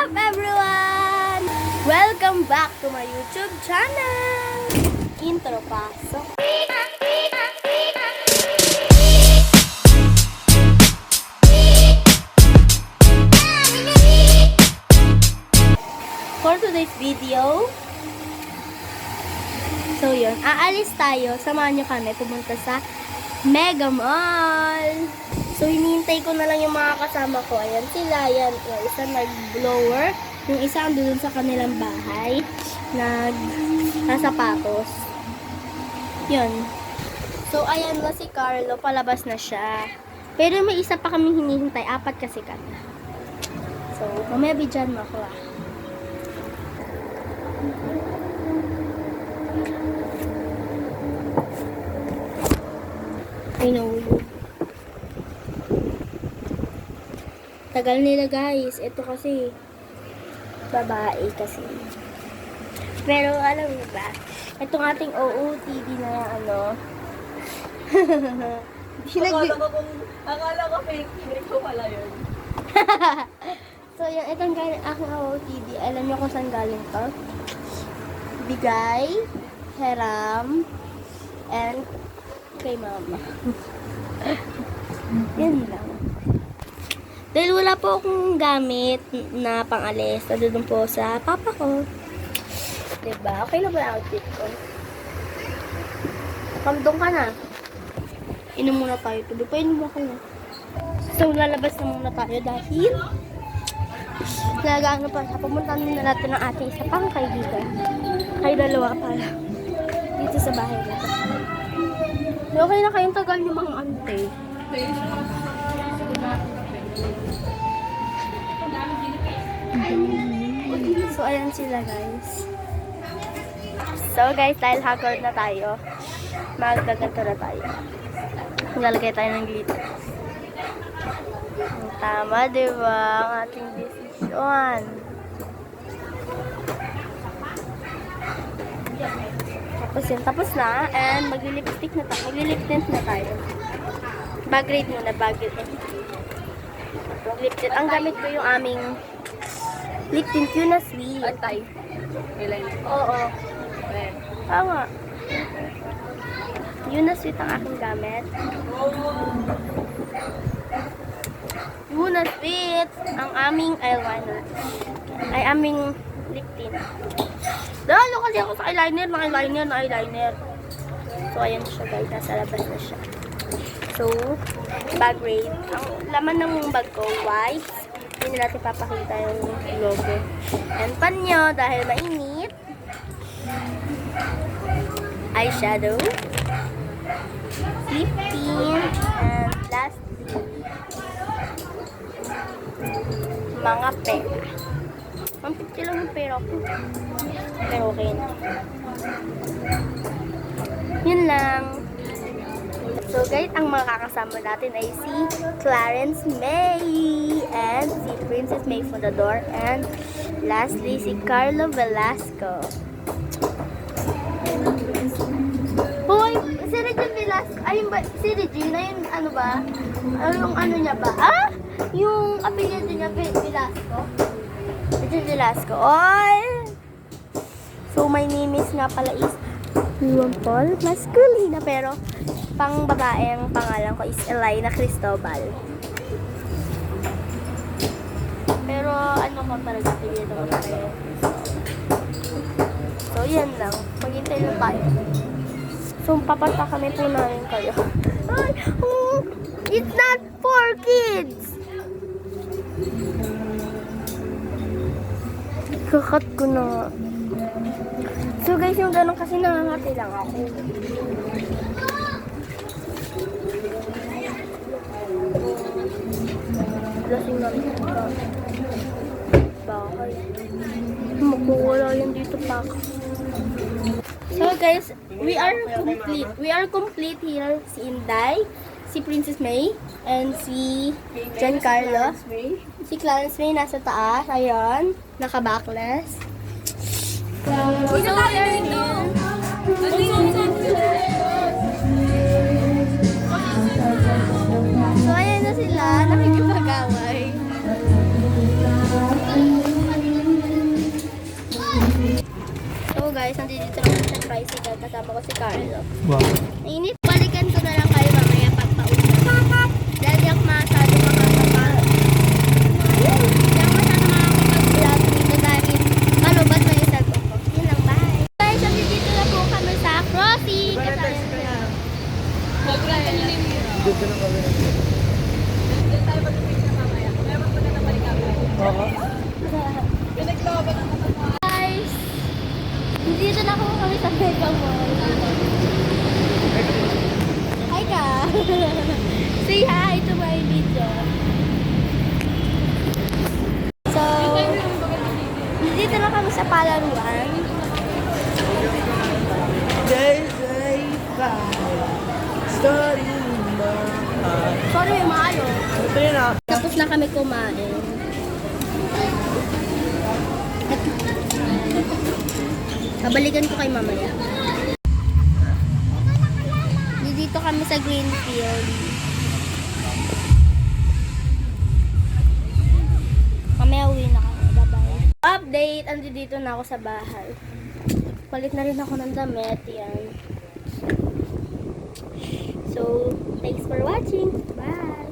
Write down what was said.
up everyone? Welcome back to my YouTube channel. Intro pasok. For today's video, so yun, aalis tayo. Samahan nyo kami pumunta sa Mega Mall. So, hinihintay ko na lang yung mga kasama ko. Ayan sila. Ayan. Yung isa nag-blower. Yung isa andun sa kanilang bahay. Nagsasapatos. Yun. So, ayan na si Carlo. Palabas na siya. Pero may isa pa kaming hinihintay. 4 kasi kami. So, mamaya bidyan mo ako I know. Tagal nila guys. Ito kasi babae kasi. Pero alam niyo ba? Itong ating OOTD na ano. Akala ko fake. Hindi ko pala yun. So yan, itong aking OOTD. Alam niyo kung saan galing to? Bigay, Heram, and kay mama. Yan lang. Dahil wala po akong gamit na pang-alis. Nandun po sa papa ko. Diba? Okay na ba yung outfit ko? Kamdong ka na. Inom muna tayo. Tuloy pa, inom ako na. So, lalabas na muna tayo dahil nag-ano pa siya. Pumuntahan na natin ang ating isa pang kaibigan. Kayo dalawa pala. Dito sa bahay natin. Okay na kayong tagal yung mga ante. So, ayan sila guys. So guys, dahil haggard na tayo, magdaganto na tayo. Lalagay tayo ng glitter. Tama, diba? Ang ating decision. Tapos yun, tapos na. And magli-lipstick na tayo. Magli-lip tint na tayo. Bag raid muna, bag raid. Mag-lip tint. Ang gamit ko yung aming lip tint yun na sweet. Antay. Oo. Tama. Yun na sweet ang aking gamit. Yun na sweet ang aming eyeliner. Ay, aming lip tint. Lalo kasi ako sa eyeliner. So, ayan siya guys. Nasa labas na siya. So, bag raid. Ang laman ng bag ko, white. Hindi natin papakita yung logo. And panyo dahil mainit. Eyeshadow. Lip tint. And lastly, mga pera. Ang piti lang yung pera ko. Pero okay na. Yun lang. So guys, ang mga kakasama natin ay si Clarence May and si Princess May Fundador and lastly si Carlo Velasco. Hoy, si Regine Velasco, ayun ba, si Regina, yung ano ba? Yung ano niya ba? Ah? Yung apelyido niya, Velasco? Regine Velasco. Oy! So my name is nga pala is Juan Paul Masculina, pero pang babae ang pangalan ko is Elena Cristobal. Pero ano ko talaga, apelyido ko talaga. So yan lang. Maghintay lang tayo. So papanta kami po namin kayo. Ay, oh, it's not for kids! Kakat ko na nga. So guys, yung ganun kasi nangangati lang ako. Lasing na rin ako. Bakay. Magwawala yan dito pa ako. So guys, we are complete. We are complete here. Si Inday, si Princess May, and si Giancarlo. Si Clarence May nasa taas. Ayan, naka-backless. So, we are here. So, ayan na sila. Nakikipag-away. guys, nandito lang sa tricycle. Kasama ko si Carlo. Wow. Init, balikan ko na lang kayo mamaya pagpausap. Dahil di ako masyado makakapag. Di ako masyado makakapag-vlog dito dahil malubat na yung cellphone ko. Yun lang, bye. Guys, nandito na po kami sa crossing. Huwag lang yan. Dito lang kami. Diyan tayo mag-picture mamaya. Meron ko na nabalik kami. Oo. Pinaglaban ang mga Guys, nandito na po kami sa Mega Mall. Hi ka! Say hi to my video. So, nandito na kami sa palaruan. Story Sorry, may maalo. Ito yun ah. Tapos na kami kumain. Kabalikan ko kay mamaya. Dito kami sa Greenfield. Mamaya uwi na kami. Bye-bye. Update! Andi dito na ako sa bahay. Palit na rin ako ng damit. Yan. So, thanks for watching. Bye!